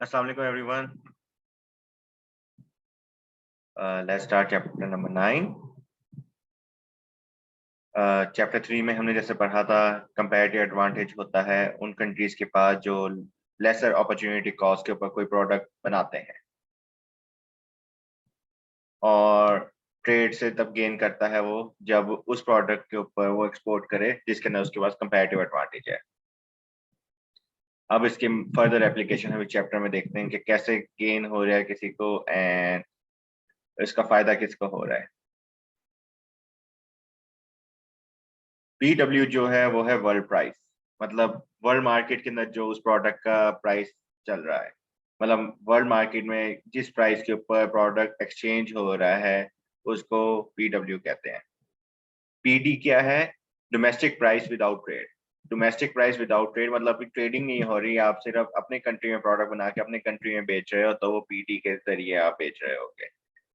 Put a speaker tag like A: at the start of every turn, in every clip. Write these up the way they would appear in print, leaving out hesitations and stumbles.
A: Assalamu alaikum everyone. Let's start chapter number 9. Chapter 3 में हमने जैसे पढ़ा था कंपैरेटिव एडवांटेज होता है उन कंट्रीज के पास जो लेसर अपॉर्चुनिटी कॉस्ट के ऊपर कोई प्रोडक्ट बनाते हैं और ट्रेड से तब गेन करता है वो जब उस प्रोडक्ट के ऊपर वो एक्सपोर्ट करे जिसके अंदर उसके पास कंपैरेटिव एडवांटेज है। अब इसके फर्दर एप्लीकेशन हम इस चैप्टर में देखते हैं कि कैसे गेन हो रहा है किसी को एंड इसका फायदा किसको हो रहा है। PW जो है वो है वर्ल्ड प्राइस, मतलब वर्ल्ड मार्केट के अंदर जो उस प्रोडक्ट का प्राइस चल रहा है, मतलब वर्ल्ड मार्केट में जिस प्राइस के ऊपर प्रोडक्ट एक्सचेंज हो रहा है उसको PW कहते हैं। PD क्या है? Domestic price without trade. Domestic price without trade मतलब ट्रेडिंग नहीं हो रही, आप सिर्फ अपने कंट्री में प्रोडक्ट बना के अपने कंट्री में बेच रहे हो तो वो PD के जरिए आप बेच रहे होगे,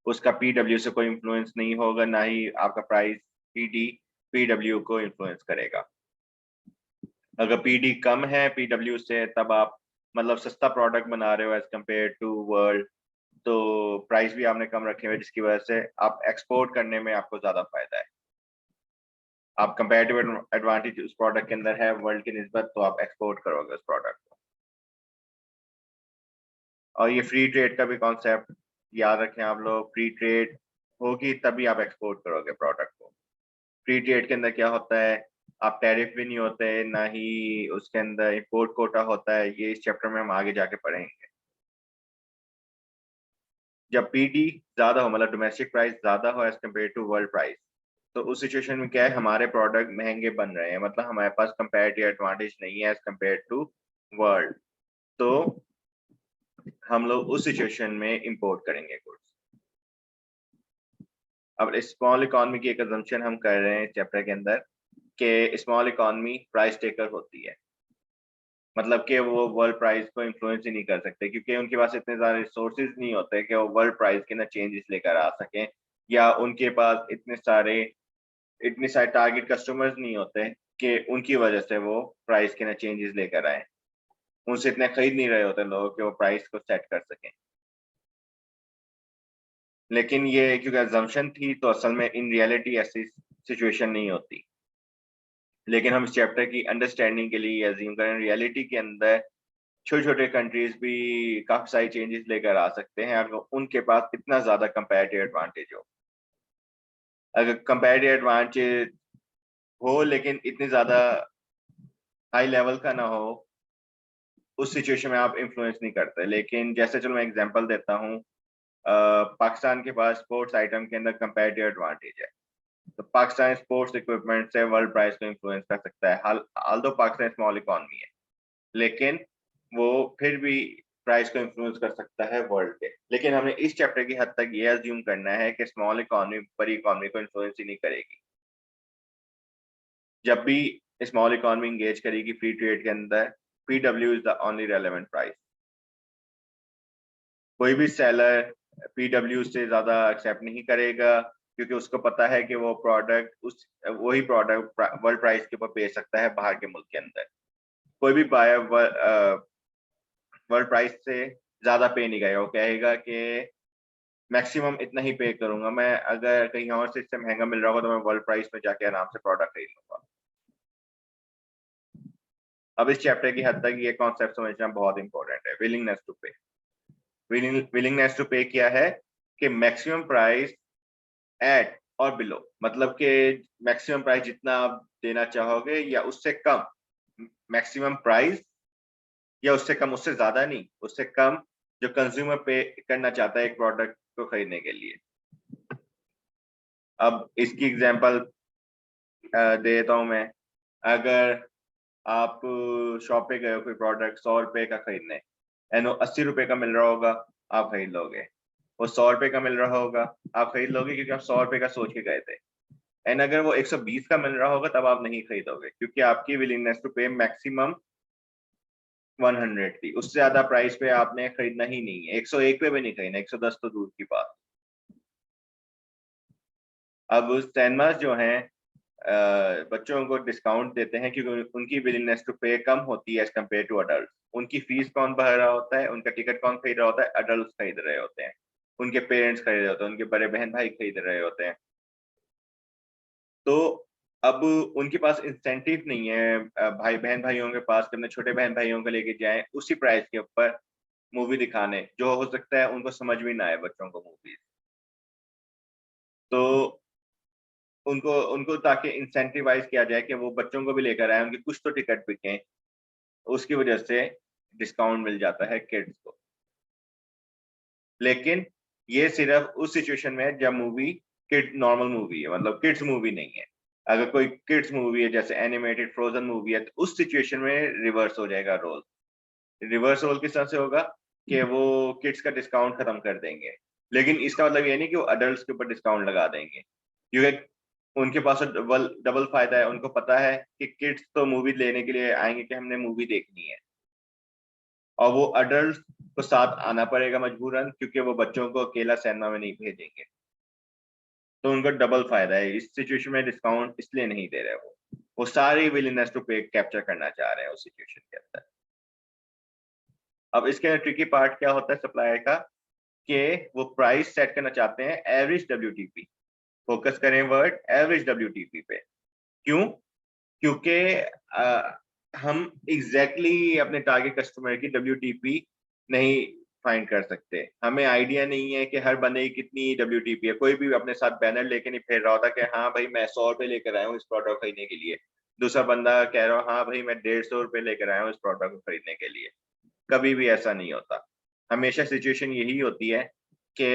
A: उसका PW से कोई इन्फ्लुएंस नहीं होगा, ना ही आपका प्राइस PD PW को इन्फ्लुएंस करेगा। अगर PD कम है PW से तब आप मतलब सस्ता प्रोडक्ट बना रहे हो एज कम्पेयर टू वर्ल्ड, तो प्राइस भी आपने कम रखे हुए जिसकी वजह से आप एक्सपोर्ट करने में आपको ज्यादा फायदा है। आप कंपैरेटिव एडवांटेज उस प्रोडक्ट के अंदर है वर्ल्ड की निस्बत, तो आप एक्सपोर्ट करोगे उस प्रोडक्ट को। और ये फ्री ट्रेड का भी कॉन्सेप्ट याद रखें आप लोग, फ्री ट्रेड होगी तभी आप एक्सपोर्ट करोगे प्रोडक्ट को। फ्री ट्रेड के अंदर क्या होता है, आप टैरिफ भी नहीं होते, ना ही उसके अंदर इंपोर्ट कोटा होता है, ये इस चैप्टर में हम आगे जाके पढ़ेंगे। जब PD ज्यादा हो मतलब डोमेस्टिक प्राइस ज्यादा हो as compare to world price, तो उस सिचुएशन में क्या है, हमारे प्रोडक्ट महंगे बन रहे हैं, मतलब हमारे पास कंपैरेटिव एडवांटेज नहीं है एज कम्पेयर टू वर्ल्ड, तो हम लोग उस सिचुएशन में इंपोर्ट करेंगे गुड्स। अब स्मॉल इकोनॉमी की एक अजम्पशन हम कर रहे हैं चैप्टर के अंदर कि स्मॉल इकोनॉमी प्राइस टेकर होती है, मतलब कि वो वर्ल्ड प्राइस को इन्फ्लुएंस ही नहीं कर सकते क्योंकि उनके पास इतने सारे रिसोर्सेज नहीं होते कि वो वर्ल्ड प्राइस के ना चेंजेस लेकर आ सकें, या उनके पास इतने सारे टारगेट कस्टमर्स नहीं होते कि उनकी वजह से वो प्राइस के ना चेंजेस लेकर आए, उनसे इतने खरीद नहीं रहे होते लोग कि वो प्राइस को सेट कर सकें। लेकिन ये क्योंकि अजम्पशन थी तो असल में इन रियलिटी ऐसी सिचुएशन नहीं होती, लेकिन हम इस चैप्टर की अंडरस्टैंडिंग के लिए अज्यूम करें रियलिटी के अंदर छोटे छोटे कंट्रीज भी काफी सारी चेंजेस लेकर आ सकते हैं अगर उनके पास इतना ज्यादा कंपैरेटिव एडवांटेज हो। अगर कंपैरेटिव एडवांटेज हो लेकिन इतनी ज्यादा हाई लेवल का ना हो, उस सिचुएशन में आप इन्फ्लुएंस नहीं करते। लेकिन जैसे चलो मैं एग्जांपल देता हूँ, पाकिस्तान के पास स्पोर्ट्स आइटम के अंदर कंपैरेटिव एडवांटेज है, तो पाकिस्तान स्पोर्ट्स इक्विपमेंट से वर्ल्ड प्राइस को इन्फ्लुएंस कर सकता है। हाल दो पाकिस्तान स्मॉल इकोनॉमी है, लेकिन वो फिर भी प्राइस को इन्फ्लुएंस कर सकता है वर्ल्ड के। लेकिन हमें इस चैप्टर की हद तक ये अज्यूम करना है कि स्मॉल इकोनॉमी बड़ी इकोनॉमी को इन्फ्लुएंस ही नहीं करेगी। जब भी स्मॉल इकोनॉमी इंगेज करेगी फ्री ट्रेड के अंदर, PW is the only relevant price. कोई भी सेलर PW से ज्यादा एक्सेप्ट नहीं करेगा क्योंकि उसको पता है कि वो प्रोडक्ट उस वही प्रोडक्ट वर्ल्ड प्राइस के ऊपर बेच सकता है बाहर के मुल्क के अंदर। कोई भी बायर वर्ल्ड प्राइस से ज्यादा पे नहीं करेगा, वो कहेगा कि मैक्सिमम इतना ही पे करूंगा मैं, अगर कहीं और से इससे महंगा मिल रहा होगा तो मैं वर्ल्ड प्राइस में जाके आराम से प्रोडक्ट खरीद लूंगा। अब इस चैप्टर की हद तक ये कॉन्सेप्ट समझना बहुत इंपॉर्टेंट है। विलिंगनेस टू पे, विलिंगनेस टू पे क्या है कि मैक्सिमम प्राइस एट और बिलो, मतलब कि मैक्सिमम प्राइस जितना आप देना चाहोगे या उससे कम, मैक्सिमम प्राइस या उससे कम, उससे ज्यादा नहीं, उससे कम जो कंज्यूमर पे करना चाहता है एक प्रोडक्ट को खरीदने के लिए। अब इसकी एग्जांपल देता हूं मैं। अगर आप शॉप पे गए हो कोई प्रोडक्ट 100 रुपए का खरीदने एंड वो 80 रुपए का मिल रहा होगा, आप खरीद लोगे। वो 100 रुपए का मिल रहा होगा, आप खरीद लोगे क्योंकि आप 100 रुपए का सोच के गए थे। एंड अगर वो 120 का मिल रहा होगा तब आप नहीं खरीदोगे क्योंकि आपकी विलिंगनेस टू पे मैक्सिमम 100 थी, उससे ज्यादा प्राइस पे आपने खरीदना ही नहीं है। 101 पे भी नहीं खरीदना, 110 तो दूर की बात। अब सैनमास जो है बच्चों को डिस्काउंट देते हैं क्योंकि उनकी विलिंगनेस टू पे कम होती है एज कम्पेयर टू अडल्ट। उनकी फीस कौन भर रहा होता है, उनका टिकट कौन खरीद रहा होता है, अडल्ट खरीद रहे होते हैं, उनके पेरेंट्स खरीद रहे होते हैं, उनके बड़े बहन भाई खरीद रहे होते हैं। तो अब उनके पास इंसेंटिव नहीं है भाई बहन भाइयों के पास कि अपने छोटे बहन भाइयों को लेके जाएं उसी प्राइस के ऊपर मूवी दिखाने, जो हो सकता है उनको समझ भी ना आए बच्चों को मूवीज। तो उनको उनको ताकि इंसेंटिवाइज किया जाए कि वो बच्चों को भी लेकर आए, उनके कुछ तो टिकट बिकें, उसकी वजह से डिस्काउंट मिल जाता है किड्स को। लेकिन ये सिर्फ उस सिचुएशन में है जब मूवी किड नॉर्मल मूवी है, मतलब किड्स मूवी नहीं है। अगर कोई किड्स मूवी है जैसे एनिमेटेड फ्रोजन मूवी है तो उस सिचुएशन में रिवर्स हो जाएगा रोल। रिवर्स रोल किस तरह से होगा कि वो किड्स का डिस्काउंट खत्म कर देंगे, लेकिन इसका मतलब ये नहीं कि वो अडल्ट्स के ऊपर डिस्काउंट लगा देंगे, क्योंकि उनके पास डबल डबल फायदा है। उनको पता है कि किड्स तो मूवी लेने के लिए आएंगे कि हमने मूवी देखनी है, और वो अडल्ट को साथ आना पड़ेगा मजबूरन, क्योंकि वो बच्चों को अकेला सिनेमा में नहीं भेजेंगे। तो उनको डबल फायदा है। इस सिचुएशन में डिस्काउंट इसलिए नहीं दे रहे, वो सारी विलिंगनेस टू पे कैप्चर करना चाह रहे हैं उस सिचुएशन के अंदर। अब इसके अंदर ट्रिकी पार्ट क्या होता है सप्लायर का, कि वो प्राइस सेट करना चाहते हैं एवरेज WTP। फोकस करें वर्ड एवरेज WTP पे। क्यों? क्योंकि हम एग्जैक्टली अपने टारगेट कस्टमर की WTP नहीं फाइंड कर सकते। हमें आइडिया नहीं है कि हर बंदे की कितनी WTP है। कोई भी अपने साथ बैनर लेके नहीं फिर रहा होता कि हाँ भाई मैं 100 रुपये लेकर आया हूँ इस प्रोडक्ट खरीदने के लिए, दूसरा बंदा कह रहा हो हाँ भाई मैं 150 रुपये लेकर आया हूँ इस प्रोडक्ट को खरीदने के लिए। कभी भी ऐसा नहीं होता। हमेशा सिचुएशन यही होती है कि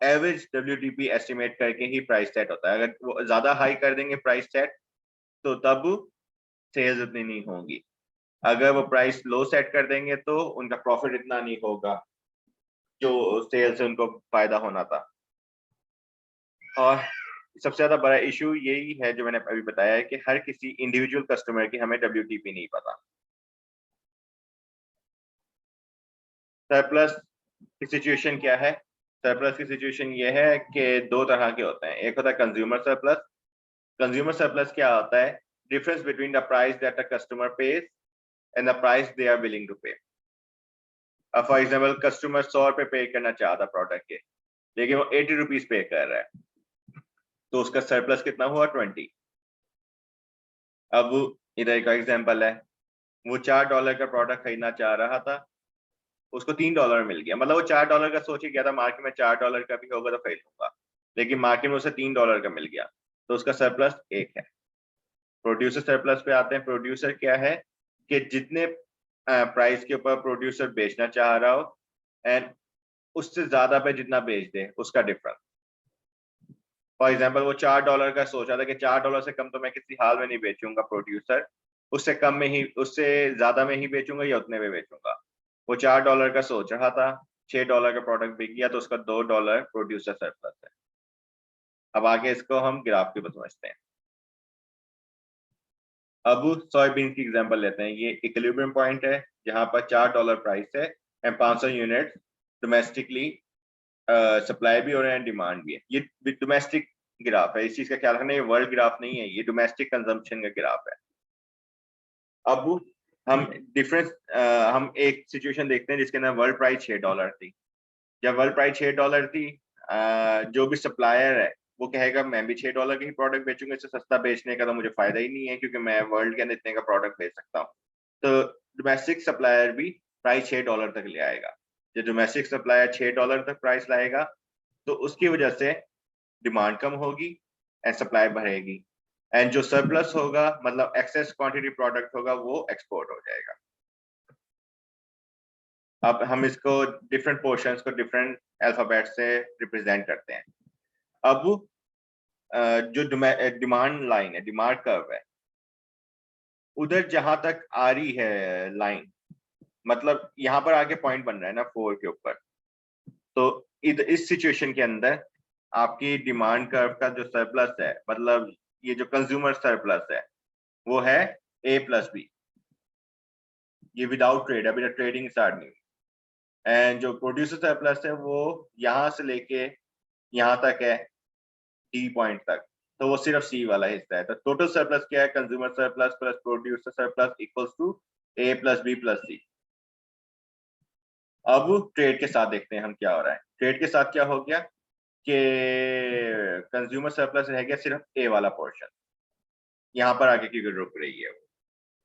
A: एवरेज WTP एस्टिमेट करके ही प्राइस सेट होता है। अगर वो ज्यादा हाई कर देंगे प्राइस सेट तो तब सेल्स उतनी नहीं होगी। अगर वो प्राइस लो सेट कर देंगे तो उनका प्रॉफिट इतना नहीं होगा जो सेल से उनको फायदा होना था। और सबसे ज्यादा बड़ा इशू यही है जो मैंने अभी बताया है कि हर किसी इंडिविजुअल कस्टमर की हमें WTP नहीं पता। सरप्लस की सिचुएशन क्या है? सरप्लस की सिचुएशन ये है कि दो तरह के होते हैं। एक होता है कंज्यूमर सरप्लस। कंज्यूमर सरप्लस क्या होता है? Difference between the price that a customer pays and the price they are willing to pay. For example customer 100 रुपये पे करना चाहता प्रोडक्ट के, लेकिन वो 80 रुपीज पे कर रहा है, तो उसका सरप्लस कितना हुआ? 20। अब इधर एक एग्जाम्पल है, वो $4 का प्रोडक्ट खरीदना चाह रहा था, उसको $3 मिल गया। मतलब वो $4 का सोच ही गया था मार्केट में $4 का भी होगा तो खरीद लूंगा, लेकिन मार्केट में उसे $3 का मिल गया, तो उसका सरप्लस 1 है। प्रोड्यूसर सरप्लस पे आते हैं। प्रोड्यूसर क्या है कि जितने प्राइस के ऊपर प्रोड्यूसर बेचना चाह रहा हो एंड उससे ज्यादा पे जितना बेच दे उसका डिफरेंस। फॉर एग्जाम्पल वो $4 का सोच रहा था कि $4 से कम तो मैं किसी हाल में नहीं बेचूंगा प्रोड्यूसर, उससे कम में ही, उससे ज्यादा में ही बेचूंगा या उतने में बेचूंगा। वो $4 का सोच रहा था, $6 का प्रोडक्ट बिक गया, तो उसका $2 प्रोड्यूसर सरप्लस है। अब आगे इसको हम ग्राफ के ऊपर समझते हैं। अब सोयाबीन की एग्जांपल लेते हैं। ये इक्विलिब्रियम पॉइंट है जहां पर $4 प्राइस है एंड 500 यूनिट डोमेस्टिकली सप्लाई भी हो रहे हैं, डिमांड भी है। ये डोमेस्टिक ग्राफ है, इस चीज का ख्याल रखना, ये वर्ल्ड ग्राफ नहीं है, ये डोमेस्टिक कंजम्पशन का ग्राफ है। अब हम डिफरेंस हम एक सिचुएशन देखते हैं जिसके अंदर वर्ल्ड प्राइस $6 थी। जब वर्ल्ड प्राइस $6 थी, जो भी सप्लायर है वो कहेगा मैं भी $6 के ही प्रोडक्ट बेचूंगा, इससे सस्ता बेचने का तो मुझे फायदा ही नहीं है क्योंकि मैं वर्ल्ड के अंदर इतने का प्रोडक्ट बेच सकता हूँ। तो डोमेस्टिक सप्लायर भी प्राइस $6 तक ले आएगा। जो डोमेस्टिक सप्लायर $6 तक प्राइस लाएगा तो उसकी वजह से डिमांड कम होगी एंड सप्लाई बढ़ेगी, एंड जो सरप्लस होगा मतलब एक्सेस क्वांटिटी प्रोडक्ट होगा वो एक्सपोर्ट हो जाएगा। अब हम इसको डिफरेंट पोर्शंस को डिफरेंट अल्फाबेट से रिप्रेजेंट करते हैं। अब जो डिमांड लाइन है, डिमांड कर्व है, उधर जहां तक आ रही है लाइन, मतलब यहाँ पर आगे पॉइंट बन रहा है ना 4 के ऊपर, तो इस सिचुएशन के अंदर आपकी डिमांड कर्व का जो सरप्लस है, मतलब ये जो कंज्यूमर सरप्लस है वो है A+B। ये विदाउट ट्रेड, अभी तक ट्रेडिंग स्टार्ट नहीं हुई। एंड जो प्रोड्यूसर सरप्लस है वो यहाँ से लेके यहाँ तक है, डी पॉइंट तक, तो वो सिर्फ सी वाला हिस्सा है। तो टोटल सरप्लस क्या है? Consumer surplus plus producer surplus equals to A plus B plus C. अब ट्रेड के साथ देखते हैं हम क्या हो रहा है। ट्रेड के साथ क्या हो गया कि कंज्यूमर सरप्लस रह गया सिर्फ ए वाला पोर्शन, यहाँ पर आगे की रुक रही है वो,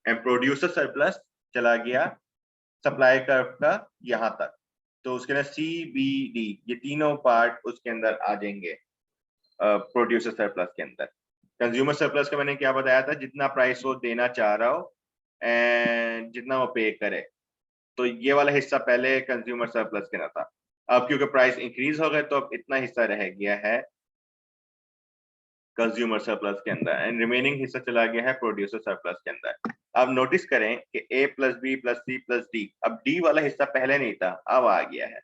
A: एंड प्रोड्यूसर सरप्लस चला गया सप्लाई कर्व का यहाँ तक। तो उसके अंदर सी बी डी ये तीनों पार्ट उसके अंदर आ जाएंगे प्रोड्यूसर सरप्लस के अंदर। कंज्यूमर सरप्लस का मैंने क्या बताया था, जितना प्राइस वो देना चाह रहा हो एंड जितना वो पे करे, तो ये वाला हिस्सा पहले कंज्यूमर सरप्लस के ना था। अब क्योंकि प्राइस इंक्रीज हो गए तो अब इतना हिस्सा रह गया है कंज्यूमर सरप्लस के अंदर, एंड रिमेनिंग हिस्सा चला गया है प्रोड्यूसर सरप्लस के अंदर। अब नोटिस करें कि A plus B plus C plus D, अब डी वाला हिस्सा पहले नहीं था, अब आ गया है।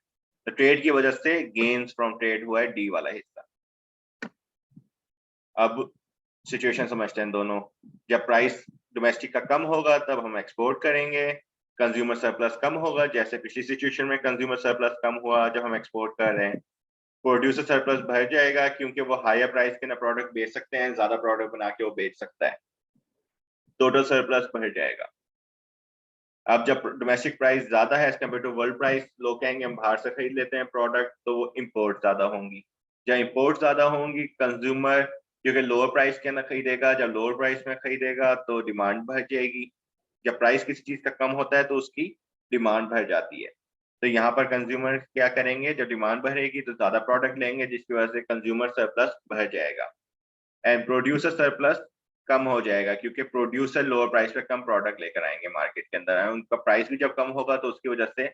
A: तो ट्रेड की वजह से गेन्स फ्रॉम ट्रेड हुआ है डी वाला हिस्सा। अब सिचुएशन समझते हैं दोनों। जब प्राइस डोमेस्टिक का कम होगा तब हम एक्सपोर्ट करेंगे, कंज्यूमर सरप्लस कम होगा, जैसे पिछली सिचुएशन में कंज्यूमर सरप्लस कम हुआ जब हम एक्सपोर्ट कर रहे हैं। प्रोड्यूसर सरप्लस बढ़ जाएगा क्योंकि वो हायर प्राइस के ना प्रोडक्ट बेच सकते हैं, ज्यादा प्रोडक्ट बना के वो बेच सकता है, टोटल सरप्लस बढ़ जाएगा। अब जब डोमेस्टिक प्राइस ज्यादा है as compare to world price, लोग कहेंगे हम बाहर से खरीद लेते हैं प्रोडक्ट, तो वो इम्पोर्ट ज्यादा होंगी। जब इम्पोर्ट ज्यादा होंगी, कंज्यूमर क्योंकि लोअर प्राइस के अंदर खरीदेगा, जब लोअर प्राइस में खरीदेगा तो डिमांड बढ़ जाएगी। जब प्राइस किसी चीज का कम होता है तो उसकी डिमांड बढ़ जाती है। तो यहाँ पर कंज्यूमर क्या करेंगे, जब डिमांड बढ़ेगी तो ज्यादा प्रोडक्ट लेंगे, जिसकी वजह से कंज्यूमर सरप्लस बढ़ जाएगा, एंड प्रोड्यूसर सरप्लस कम हो जाएगा क्योंकि प्रोड्यूसर लोअर प्राइस पे कम प्रोडक्ट लेकर आएंगे मार्केट के अंदर, उनका प्राइस भी जब कम होगा तो उसकी वजह से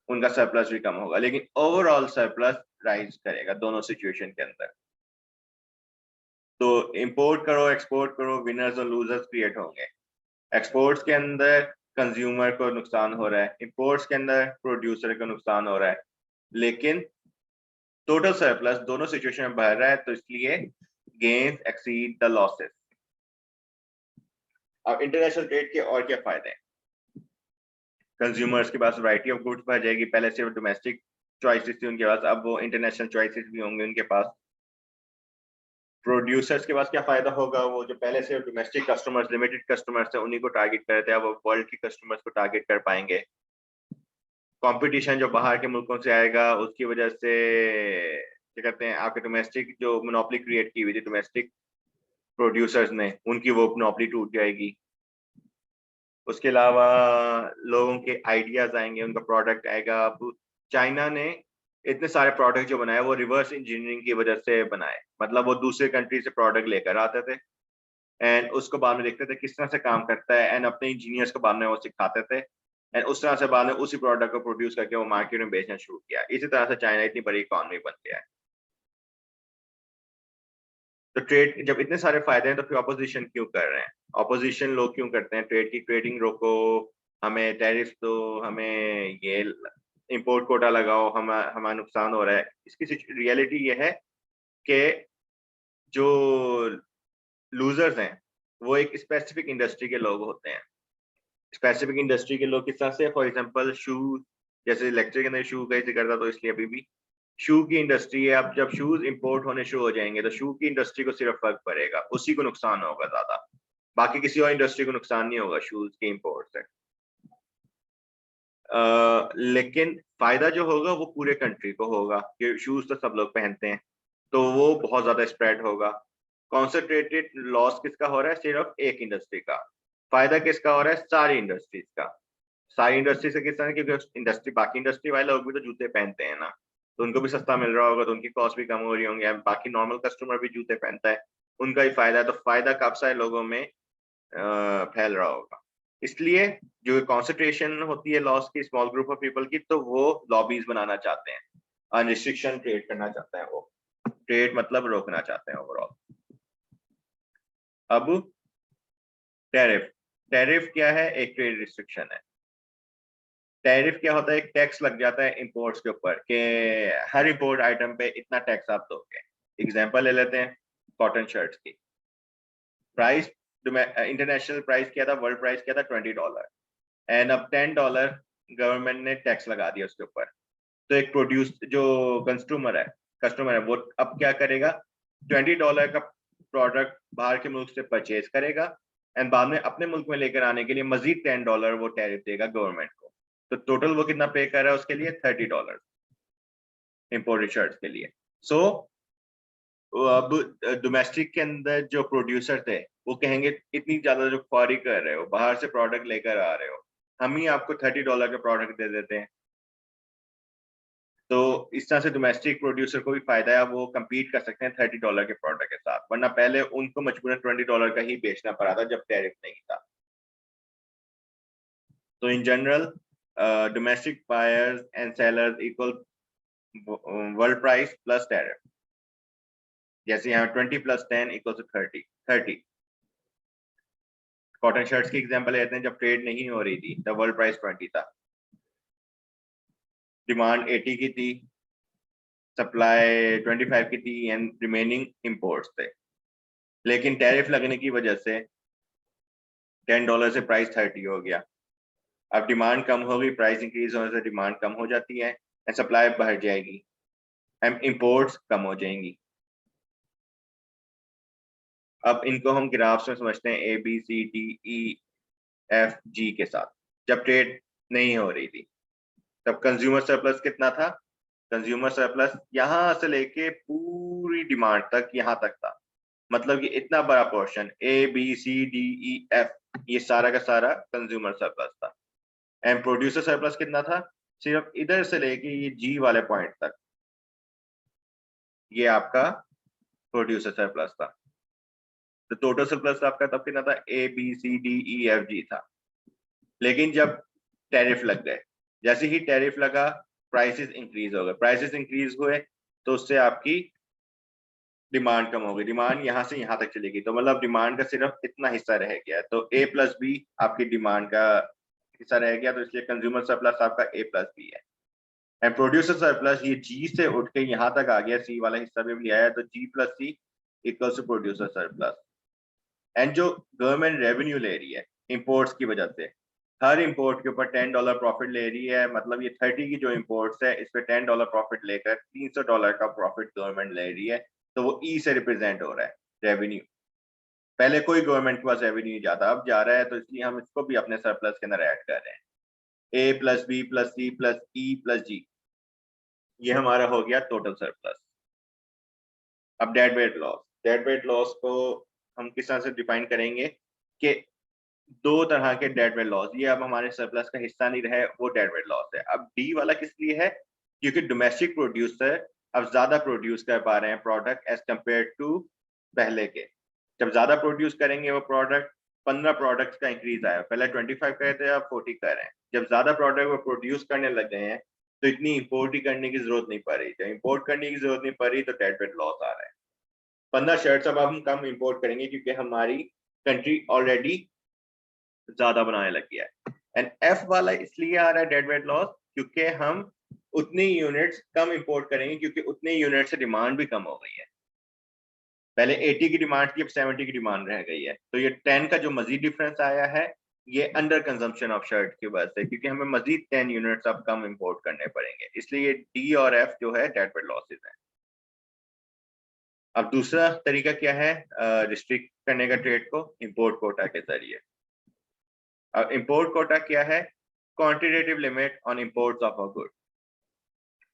A: उनका सरप्लस भी कम होगा, लेकिन ओवरऑल सरप्लस राइज करेगा दोनों सिचुएशन के अंदर। तो इंपोर्ट करो एक्सपोर्ट करो, विनर्स और लूजर्स क्रिएट होंगे। एक्सपोर्ट्स के अंदर कंज्यूमर को नुकसान हो रहा है, इंपोर्ट्स के अंदर प्रोड्यूसर को नुकसान हो रहा है, लेकिन टोटल सरप्लस दोनों सिचुएशन में बढ़ रहा है, तो इसलिए गेन्स एक्सीड द लॉसेस। अब इंटरनेशनल ट्रेड के और क्या फायदे हैं? कंज्यूमर्स के पास वैरायटी ऑफ गुड्स बढ़ जाएगी, पहले सिर्फ डोमेस्टिक चॉइसेस थी उनके पास, अब वो इंटरनेशनल चॉइसेस भी होंगे उनके पास। प्रोड्यूसर्स के पास क्या फायदा होगा, वो जो पहले से डोमेस्टिक कस्टमर्स लिमिटेड कस्टमर्स है उन्हीं को टारगेट कर रहे थे, अब वो वर्ल्ड के कस्टमर्स को टारगेट कर पाएंगे। कंपटीशन जो बाहर के मुल्कों से आएगा उसकी वजह से क्या कहते हैं, आपके डोमेस्टिक जो मोनोपोली क्रिएट की हुई थी डोमेस्टिक प्रोड्यूसर्स ने, उनकी वो मोनोपोली टूट जाएगी। उसके अलावा लोगों के आइडियाज आएंगे, उनका प्रोडक्ट आएगा। अब चाइना ने इतने सारे प्रोडक्ट जो बनाए वो रिवर्स इंजीनियरिंग की वजह से बनाए, मतलब वो दूसरे कंट्री से प्रोडक्ट लेकर आते थे एंड उसको बाद में देखते थे किस तरह से काम करता है, एंड अपने इंजीनियर्स को बाद में वो सिखाते थे, एंड उस तरह से बाद में उसी प्रोडक्ट को प्रोड्यूस करके वो मार्केट में बेचना शुरू किया। इसी तरह से चाइना इतनी बड़ी इकॉनमी बन गया है। तो ट्रेड जब इतने सारे फायदे हैं तो फिर ऑपोजिशन क्यों कर रहे हैं? ऑपोजिशन लोग क्यों करते हैं, ट्रेड की ट्रेडिंग रोको, हमें टैरिफ दो, हमें ये इंपोर्ट कोटा लगाओ, हमारा नुकसान हो रहा है। इसकी रियलिटी ये है कि जो लूजर्स हैं वो एक स्पेसिफिक इंडस्ट्री के लोग होते हैं। स्पेसिफिक इंडस्ट्री के लोग किस तरह से, फॉर एग्जांपल शूज, जैसे इलेक्ट्रिक के अंदर शू का जिक्र था तो इसलिए अभी भी शू की इंडस्ट्री है। अब जब शूज इंपोर्ट होने शुरू हो जाएंगे तो शू की इंडस्ट्री को सिर्फ फर्क पड़ेगा, उसी को नुकसान होगा ज्यादा, बाकी किसी और इंडस्ट्री को नुकसान नहीं होगा शूज के इंपोर्ट से। लेकिन फायदा जो होगा वो पूरे कंट्री को होगा कि शूज तो सब लोग पहनते हैं, तो वो बहुत ज्यादा स्प्रेड होगा। कॉन्सेंट्रेटेड लॉस किसका हो रहा है? सिर्फ एक इंडस्ट्री का। फायदा किसका हो रहा है? सारी इंडस्ट्रीज का। सारी इंडस्ट्री से किस तरह, क्योंकि इंडस्ट्री बाकी इंडस्ट्री वाले लोग भी तो जूते पहनते हैं ना, तो उनको भी सस्ता मिल रहा होगा तो उनकी कॉस्ट भी कम हो रही होंगी। बाकी नॉर्मल कस्टमर भी जूते पहनता है, उनका ही फायदा है, तो फायदा काफी सारे लोगों में फैल रहा होगा। इसलिए जो कॉन्सेंट्रेशन होती है लॉस की स्मॉल ग्रुप ऑफ पीपल की, तो वो लॉबीज बनाना चाहते हैं, अनरिस्ट्रिक्शन ट्रेड करना चाहते हैं, वो ट्रेड मतलब रोकना चाहते हैं ओवरऑल। अब टैरिफ, टैरिफ क्या है? एक ट्रेड रिस्ट्रिक्शन है। टैरिफ क्या होता है? एक टैक्स लग जाता है इंपोर्ट्स के ऊपर कि हर इंपोर्ट आइटम पे इतना टैक्स आप दोगे। एग्जांपल ले लेते हैं कॉटन शर्ट्स की। प्राइस इंटरनेशनल प्राइस क्या था, वर्ल्ड प्राइस क्या था? $20, एंड अब $10 गवर्नमेंट ने टैक्स लगा दिया उसके ऊपर। तो एक प्रोड्यूस जो कंज्यूमर है, कस्टमर है, वो अब क्या करेगा? $20 का प्रोडक्ट बाहर के मुल्क से परचेज करेगा एंड बाद में अपने मुल्क में लेकर आने के लिए मजीद $10 वो टैरिफ देगा गवर्नमेंट को। तो टोटल वो कितना पे कर रहा है उसके लिए? $30 इंपोर्टेड शर्ट्स के लिए। सो अब डोमेस्टिक के अंदर जो प्रोड्यूसर थे वो कहेंगे इतनी ज्यादा जो क्वारी कर रहे हो, बाहर से प्रोडक्ट लेकर आ रहे हो, हम ही आपको $30 का प्रोडक्ट दे देते हैं। तो इस तरह से डोमेस्टिक प्रोड्यूसर को भी फायदा है, वो कम्पीट कर सकते हैं $30 के प्रोडक्ट के साथ, वरना पहले उनको मजबूरन $20 का ही बेचना पड़ा था जब टैरिफ नहीं था। तो in general domestic buyers and sellers equal world price plus tariff. जैसे यहाँ 20 + 10 = 30। कॉटन शर्ट्स की एग्जांपल लेते हैं, जब ट्रेड नहीं हो रही थी तब वर्ल्ड प्राइस 20 था, डिमांड 80 की थी, सप्लाई 25 की थी एंड रिमेनिंग इंपोर्ट्स थे। लेकिन टैरिफ लगने की वजह से $10 से प्राइस 30 हो गया। अब डिमांड कम होगी, प्राइस इंक्रीज होने से डिमांड कम हो जाती है एंड सप्लाई बढ़ जाएगी एंड इंपोर्ट्स कम हो जाएंगी। अब इनको हम ग्राफ्स में समझते हैं A B C D E F G के साथ। जब ट्रेड नहीं हो रही थी तब कंज्यूमर सरप्लस कितना था? कंज्यूमर सरप्लस यहाँ से लेके पूरी डिमांड तक यहाँ तक था, मतलब ये इतना बड़ा portion A B C D E F ये सारा का सारा कंज्यूमर सरप्लस था। एंड प्रोड्यूसर सरप्लस कितना था? सिर्फ इधर से लेके ये G वाले पॉइंट तक, ये आपका प्रोड्यूसर सरप्लस था। तो टोटल सरप्लस आपका तब कितना था? A B C D E F G था। लेकिन जब टैरिफ लग गए, जैसे ही टैरिफ लगा प्राइसेस इंक्रीज हो गए, प्राइसेस इंक्रीज हुए तो उससे आपकी डिमांड कम हो गई, डिमांड यहाँ से यहाँ तक चली गई, तो मतलब डिमांड का सिर्फ इतना हिस्सा रह गया। तो A + B आपकी डिमांड का हिस्सा रह गया, तो इसलिए कंज्यूमर सरप्लस आपका A + B है। एंड प्रोड्यूसर सरप्लस ये G से उठ के यहाँ तक आ गया, C वाला हिस्सा भी आया, तो G + C = producer surplus. And जो गवर्नमेंट रेवेन्यू ले रही है इंपोर्ट्स की वजह से, हर इंपोर्ट के ऊपर $10 प्रॉफिट ले रही है, मतलब ये 30 की जो इंपोर्ट्स है इस पे $10 प्रॉफिट लेकर $300 का प्रॉफिट गवर्नमेंट ले रही है। तो वो ई से रिप्रेजेंट हो रहा है रेवेन्यू। पहले कोई गवर्नमेंट के पास रेवेन्यू नहीं जाता, अब जा रहा है, तो इसलिए हम इसको भी अपने सरप्लस के अंदर ऐड कर रहे हैं। A + B + C + E + G, ये हमारा हो गया टोटल सरप्लस। अब डेडवेट लॉस, डेडवेट लॉस को हम किस तरह से डिफाइन करेंगे कि दो तरह के डेडवेट लॉस, ये अब हमारे सरप्लस का हिस्सा नहीं रहे, वो डेडवेट लॉस है। अब डी वाला किस लिए है? क्योंकि डोमेस्टिक प्रोड्यूसर अब ज्यादा प्रोड्यूस कर पा रहे हैं प्रोडक्ट एज कम्पेयर टू पहले के। जब ज्यादा प्रोड्यूस करेंगे वो प्रोडक्ट, 15 प्रोडक्ट्स का इंक्रीज आया, पहले 25 कर थे, अब 40 कर रहे हैं। जब ज्यादा प्रोडक्ट वो प्रोड्यूस करने लग गए हैं तो इतनी इंपोर्ट ही करने की जरूरत नहीं पड़ रही। जब इंपोर्ट करने की जरूरत नहीं पड़ रही तो डेडवेट लॉस आ रहा है। 15 शर्ट्स अब हम कम इंपोर्ट करेंगे क्योंकि हमारी कंट्री ऑलरेडी ज्यादा बनाने लग गया है। एंड एफ वाला इसलिए आ रहा है डेडवेट लॉस क्योंकि हम उतनी यूनिट्स कम इंपोर्ट करेंगे, क्योंकि उतने यूनिट से डिमांड भी कम हो गई है। पहले 80 की डिमांड थी, अब 70 की डिमांड रह गई है। तो ये 10 का जो मजीद डिफरेंस आया है ये अंडर कंजम्पशन ऑफ शर्ट की वजह से, क्योंकि हमें मजीद 10 यूनिट्स अब कम इंपोर्ट करने पड़ेंगे, इसलिए डी और एफ जो है डेडवेट लॉसेज है। अब दूसरा तरीका क्या है रिस्ट्रिक्ट करने का ट्रेड को? इंपोर्ट कोटा के जरिए। अब इंपोर्ट कोटा क्या है? Quantitative limit on imports of a good.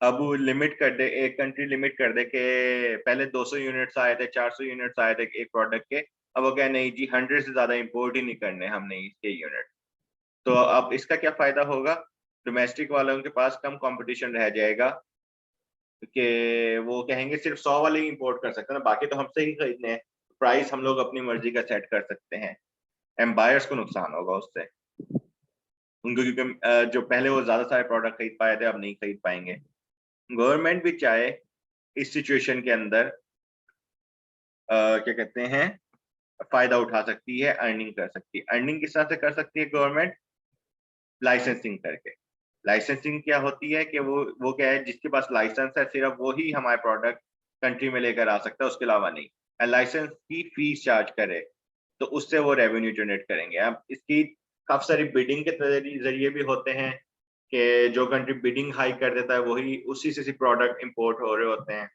A: अब वो लिमिट कर दे, एक कंट्री लिमिट कर दे कि पहले 200 यूनिट्स आए थे, 400 यूनिट्स आए थे एक प्रोडक्ट के, अब वो क्या, नहीं जी 100 से ज्यादा इंपोर्ट ही नहीं करने हमने इसके यूनिट। तो अब इसका क्या फायदा होगा? डोमेस्टिक वालों के पास कम कंपटीशन रह जाएगा कि वो कहेंगे सिर्फ 100 वाले ही इंपोर्ट कर सकते हैं ना, बाकी तो हमसे ही खरीदने हैं। प्राइस हम लोग अपनी मर्जी का सेट कर सकते हैं, एम्बायर्स को नुकसान होगा उससे, उनको, क्योंकि जो पहले वो ज्यादा सारे प्रोडक्ट खरीद पाए थे अब नहीं खरीद पाएंगे। गवर्नमेंट भी चाहे इस सिचुएशन के अंदर क्या कहते हैं फायदा उठा सकती है, अर्निंग कर सकती है। अर्निंग किस तरह से कर सकती है गवर्नमेंट? लाइसेंसिंग करके। लाइसेंसिंग क्या होती है कि वो क्या है, जिसके पास लाइसेंस है सिर्फ वो ही हमारे प्रोडक्ट कंट्री में लेकर आ सकता है, उसके अलावा नहीं। लाइसेंस की फीस चार्ज करे तो उससे वो रेवेन्यू जनरेट करेंगे। अब इसकी काफी सारी बिडिंग के जरिए भी होते हैं कि जो कंट्री बिडिंग हाई कर देता है वही उसी से प्रोडक्ट इंपोर्ट हो रहे होते हैं।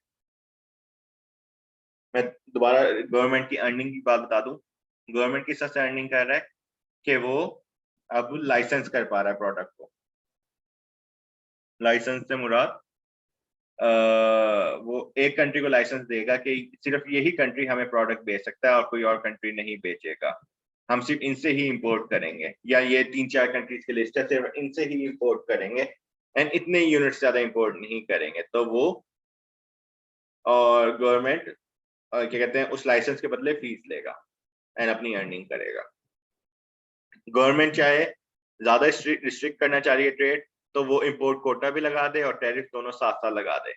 A: मैं दोबारा गवर्नमेंट की अर्निंग की बात बता दूं। गवर्नमेंट किस तरह से अर्निंग कर रहा है कि वो अब लाइसेंस कर पा रहा है प्रोडक्ट को। लाइसेंस से मुराद वो एक कंट्री को लाइसेंस देगा कि सिर्फ यही कंट्री हमें प्रोडक्ट बेच सकता है और कोई और कंट्री नहीं बेचेगा, हम सिर्फ इनसे ही इंपोर्ट करेंगे, या ये 3-4 कंट्रीज की लिस्ट है, सिर्फ इनसे ही इंपोर्ट करेंगे एंड इतने यूनिट्स ज्यादा इंपोर्ट नहीं करेंगे। तो वो और गवर्नमेंट क्या कहते हैं उस लाइसेंस के बदले फीस लेगा एंड अपनी अर्निंग करेगा। गवर्नमेंट चाहे ज्यादा रिस्ट्रिक्ट करना चाह रही है ट्रेड, तो वो इंपोर्ट कोटा भी लगा दे और टैरिफ दोनों साथ साथ लगा दे।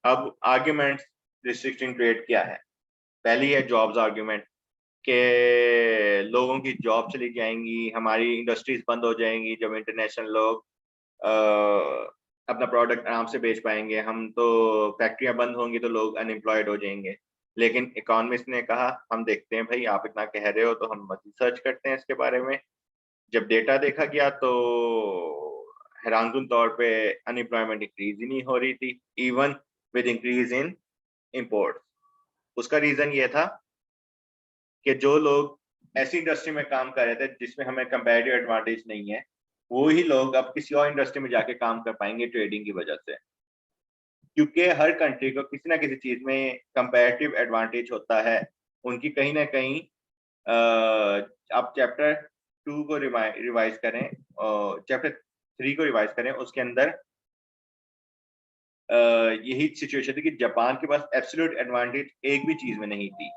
A: अब आर्ग्यूमेंट रिस्ट्रिक्टिंग ट्रेड क्या है? पहली है जॉब्स आर्ग्यूमेंट के लोगों की जॉब चली जाएंगी, हमारी इंडस्ट्रीज बंद हो जाएंगी जब इंटरनेशनल लोग अपना प्रोडक्ट आराम से बेच पाएंगे, हम तो फैक्ट्रियां बंद होंगी तो लोग अनएम्प्लॉयड हो जाएंगे। लेकिन इकोनॉमिस्ट ने कहा हम देखते हैं भाई, आप इतना कह रहे हो तो हम रिसर्च करते हैं इसके बारे में। जब डेटा देखा गया तो हैरानकुन तौर पे अनएम्प्लॉयमेंट इंक्रीज ही नहीं हो रही थी, even with increase in import. उसका रीजन ये था कि जो लोग ऐसी इंडस्ट्री में काम कर रहे थे जिसमें हमें कंपैरेटिव एडवांटेज नहीं है, वो ही लोग अब किसी और इंडस्ट्री में जाके काम कर पाएंगे ट्रेडिंग की वजह से। क्योंकि हर कंट्री को किसी ना किसी चीज में कंपैरेटिव एडवांटेज होता है, उनकी कहीं ना कहीं आप चैप्टर 2 को रिवाइज करें और चैप्टर 3 को रिवाइज करें, उसके अंदर यही सिचुएशन थी कि जापान के पास एब्सोल्यूट एडवांटेज एक भी चीज में नहीं थी,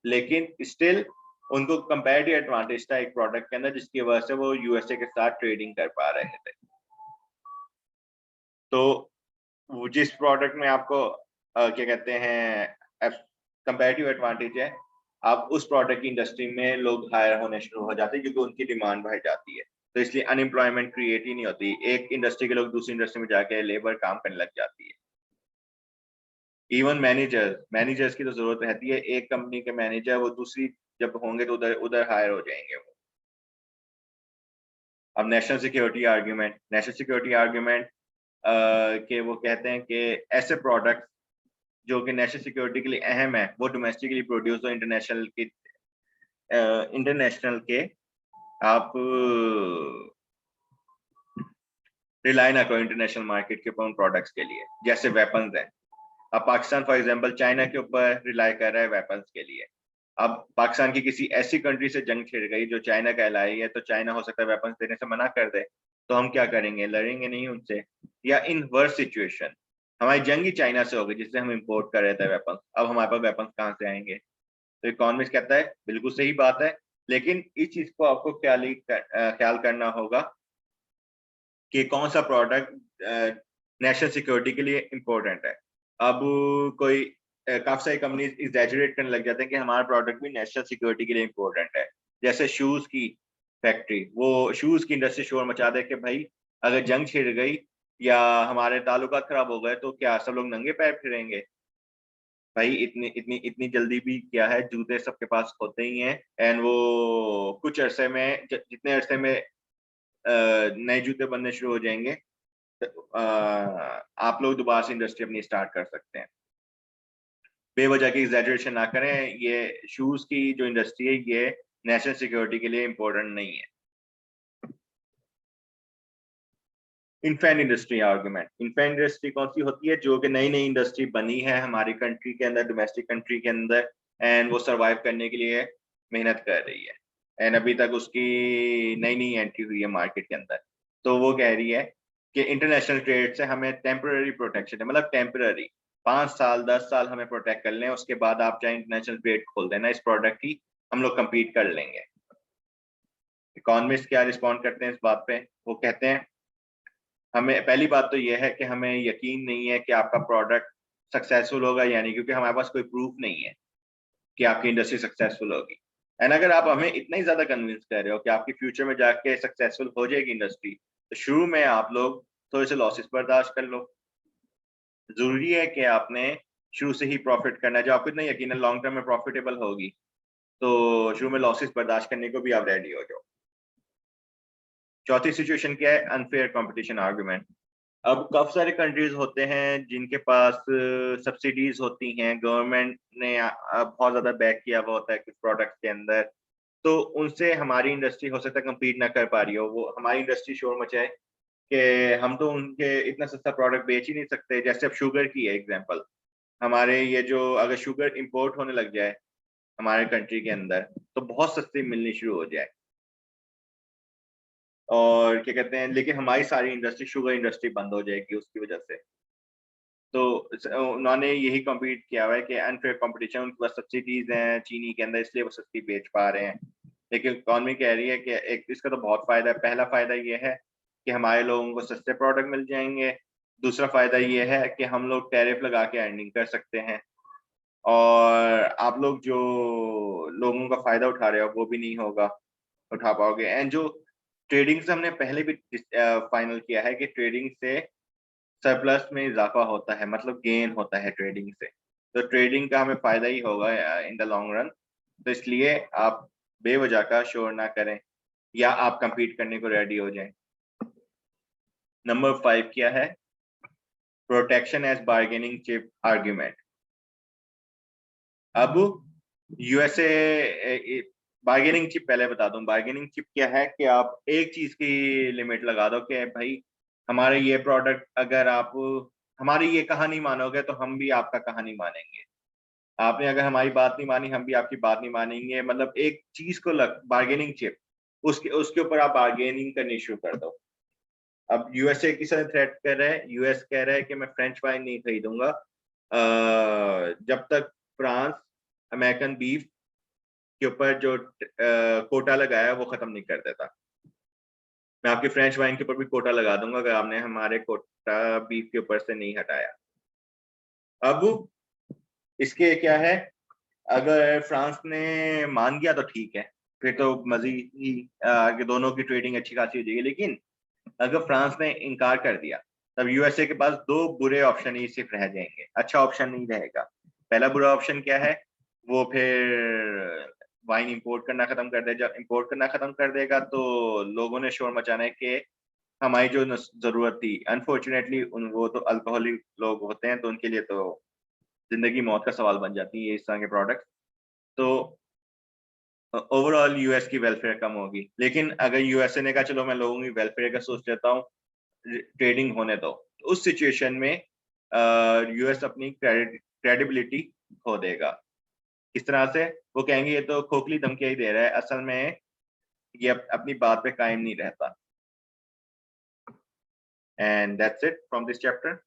A: लेकिन स्टिल उनको कंपैरेटिव एडवांटेज था एक प्रोडक्ट के अंदर, जिसकी वजह से वो यूएसए के साथ ट्रेडिंग कर पा रहे थे। तो जिस प्रोडक्ट में आपको क्या कहते हैं कंपैरेटिव एडवांटेज है, आप उस प्रोडक्ट की इंडस्ट्री में लोग हायर होने शुरू हो जाते हैं क्योंकि उनकी डिमांड बढ़ जाती है। तो इसलिए अनएम्प्लॉयमेंट क्रिएट ही नहीं होती, एक इंडस्ट्री के लोग दूसरी इंडस्ट्री में जाके लेबर काम करने लग जाती है। इवन मैनेजर्स की तो जरूरत रहती है, एक कंपनी के मैनेजर वो दूसरी जब होंगे तो उधर उधर हायर हो जाएंगे वो। अब नेशनल सिक्योरिटी आर्ग्यूमेंट के वो कहते हैं कि ऐसे प्रोडक्ट जो कि नेशनल सिक्योरिटी के लिए अहम है वो डोमेस्टिकली प्रोड्यूस हो, इंटरनेशनल के आप रिलाई ना करो इंटरनेशनल मार्केट के ऊपर उन प्रोडक्ट्स के लिए। जैसे वेपन्स है, अब पाकिस्तान फॉर एग्जांपल चाइना के ऊपर रिलाई कर रहा है वेपन्स के लिए। अब पाकिस्तान की किसी ऐसी कंट्री से जंग छिड़ गई जो चाइना कहलाई है, तो चाइना हो सकता है वेपन्स देने से मना कर दे, तो हम क्या करेंगे? लड़ेंगे नहीं उनसे। या इन वर्स सिचुएशन हमारी जंग ही चाइना से होगी जिससे हम इंपोर्ट कर रहे थे वेपन्स, अब हमारे पास वेपन्स कहाँ से आएंगे? तो इकोनॉमिस्ट कहता है बिल्कुल सही बात है, लेकिन इस चीज को आपको ख्याल करना होगा कि कौन सा प्रोडक्ट नेशनल सिक्योरिटी के लिए इम्पोर्टेंट है। अब कोई काफी सारी कंपनी एग्जैजरेट करने लग जाते हैं कि हमारा प्रोडक्ट भी नेशनल सिक्योरिटी के लिए इम्पोर्टेंट है। जैसे शूज की फैक्ट्री, वो शूज की इंडस्ट्री शोर मचा दे कि भाई अगर जंग छिड़ गई या हमारे ताल्लुकात खराब हो गए तो क्या सब लोग नंगे पैर फिरेंगे? भाई इतनी इतनी इतनी जल्दी भी क्या है, जूते सबके पास होते ही हैं एंड वो कुछ अरसे में जितने अरसे में नए जूते बनने शुरू हो जाएंगे, आप लोग दोबारा से इंडस्ट्री अपनी स्टार्ट कर सकते हैं। बेवजह की एग्जैजरेशन ना करें, ये शूज की जो इंडस्ट्री है ये नेशनल सिक्योरिटी के लिए इम्पोर्टेंट नहीं है। Infant industry argument, infant industry कौन सी होती है? जो कि नई नई इंडस्ट्री बनी है हमारी कंट्री के अंदर, डोमेस्टिक कंट्री के अंदर, एंड वो सरवाइव करने के लिए मेहनत कर रही है एंड अभी तक उसकी नई नई एंट्री हुई है मार्केट के अंदर। तो वो कह रही है कि इंटरनेशनल ट्रेड से हमें टेम्पररी प्रोटेक्शन है, मतलब टेम्पररी 5 साल 10 साल हमें प्रोटेक्ट कर लें, उसके बाद आप चाहे इंटरनेशनल ट्रेड खोल देना इस प्रोडक्ट की, हम लोग कम्पीट कर लेंगे। इकोनॉमिस्ट क्या रिस्पॉन्ड करते हैं इस बात पे? वो कहते हैं हमें पहली बात तो यह है कि हमें यकीन नहीं है कि आपका प्रोडक्ट सक्सेसफुल होगा, यानी क्योंकि हमारे पास कोई प्रूफ नहीं है कि आपकी इंडस्ट्री सक्सेसफुल होगी। एंड अगर आप हमें इतना ही ज्यादा कन्विंस कर रहे हो कि आपकी फ्यूचर में जाके सक्सेसफुल हो जाएगी इंडस्ट्री, तो शुरू में आप लोग थोड़े से लॉसेस बर्दाश्त कर लो। जरूरी है कि आपने शुरू से ही प्रॉफिट करना है, जो आपको इतना यकीन है लॉन्ग टर्म में प्रॉफिटेबल होगी, तो शुरू में लॉसेस बर्दाश्त करने को भी आप रेडी हो जाओ। चौथी सिचुएशन क्या है? अनफेयर कंपटीशन आर्गुमेंट, अब काफी सारे कंट्रीज होते हैं जिनके पास सब्सिडीज होती हैं, गवर्नमेंट ने बहुत ज्यादा बैक किया हुआ होता है कुछ प्रोडक्ट्स के अंदर, तो उनसे हमारी इंडस्ट्री हो सकता है कम्पीट ना कर पा रही हो, वो हमारी इंडस्ट्री शोर मचाए कि हम तो उनके इतना सस्ता प्रोडक्ट बेच ही नहीं सकते। जैसे अब शुगर की है एग्जांपल, हमारे ये जो अगर शुगर इंपोर्ट होने लग जाए हमारे कंट्री के अंदर तो बहुत सस्ती मिलनी शुरू हो जाए, और क्या कहते हैं, लेकिन हमारी सारी इंडस्ट्री शुगर इंडस्ट्री बंद हो जाएगी उसकी वजह से। तो उन्होंने यही कम्पीट किया हुआ है कि अनफेयर कंपटीशन, उनके पास सब्सिडीज हैं चीनी के अंदर इसलिए वो सस्ती बेच पा रहे हैं। लेकिन इकॉनमी कह रही है कि एक इसका तो बहुत फायदा है। पहला फायदा ये है कि हमारे लोगों को सस्ते प्रोडक्ट मिल जाएंगे, दूसरा फायदा ये है कि हम लोग टैरिफ लगा के अर्निंग कर सकते हैं, और आप लोग जो लोगों का फायदा उठा रहे हो वो भी नहीं होगा उठा पाओगे। एंड जो ट्रेडिंग से हमने पहले भी फाइनल किया है कि ट्रेडिंग से सरप्लस में इजाफा होता है, मतलब गेन होता है ट्रेडिंग से, तो ट्रेडिंग का हमें फायदा ही होगा इन द लॉन्ग रन। तो इसलिए आप बेवजह का शोर ना करें, या आप compete करने को रेडी हो जाएं। नंबर 5 क्या है? Protection as bargaining chip argument. अब यूएसए बार्गेनिंग चिप, पहले बता दूं बार्गेनिंग चिप क्या है, कि आप एक चीज की लिमिट लगा दो कि भाई हमारे ये प्रोडक्ट अगर आप हमारी ये कहानी मानोगे तो हम भी आपका कहानी मानेंगे, आपने अगर हमारी बात नहीं मानी हम भी आपकी बात नहीं मानेंगे, मतलब एक चीज को लग बार्गेनिंग चिप, उसके उसके ऊपर आप बार्गेनिंग करनी शुरू कर दो। अब यूएसए किस तरह थ्रेट कर रहा है, यूएस कह रहा है कि मैं फ्रेंच वाइन नहीं खरीदूंगा जब तक फ्रांस अमेरिकन बीफ के ऊपर जो कोटा लगाया है वो खत्म नहीं कर देता। मैं आपकी फ्रेंच वाइन के ऊपर भी कोटा लगा दूंगा अगर आपने हमारे कोटा बीफ के ऊपर से नहीं हटाया। अब इसके क्या है, अगर फ्रांस ने मान गया तो ठीक है, फिर तो मजीद ही आगे दोनों की ट्रेडिंग अच्छी खासी हो जाएगी। लेकिन अगर फ्रांस ने इनकार कर दिया तब यूएसए के पास दो बुरे ऑप्शन ही सिर्फ रह जाएंगे, अच्छा ऑप्शन नहीं रहेगा। पहला बुरा ऑप्शन क्या है, वो फिर वाइन इंपोर्ट करना खत्म कर दे। जब इंपोर्ट करना खत्म कर देगा तो लोगों ने शोर मचाना है कि हमारी जो जरूरत थी, अनफॉर्चुनेटली उन वो तो अल्कोहलिक लोग होते हैं तो उनके लिए तो जिंदगी मौत का सवाल बन जाती है इस तरह के प्रोडक्ट। तो ओवरऑल यूएस की वेलफेयर कम होगी। लेकिन अगर यूएसए ने कहा चलो मैं लोगों की वेलफेयर का सोच लेता हूँ, ट्रेडिंग होने दो, तो उस सिचुएशन में यूएस अपनी क्रेडिबिलिटी खो देगा। इस तरह से वो कहेंगे ये तो खोखली धमकियां ही दे रहा है, असल में ये अपनी बात पे कायम नहीं रहता। And that's it from this chapter.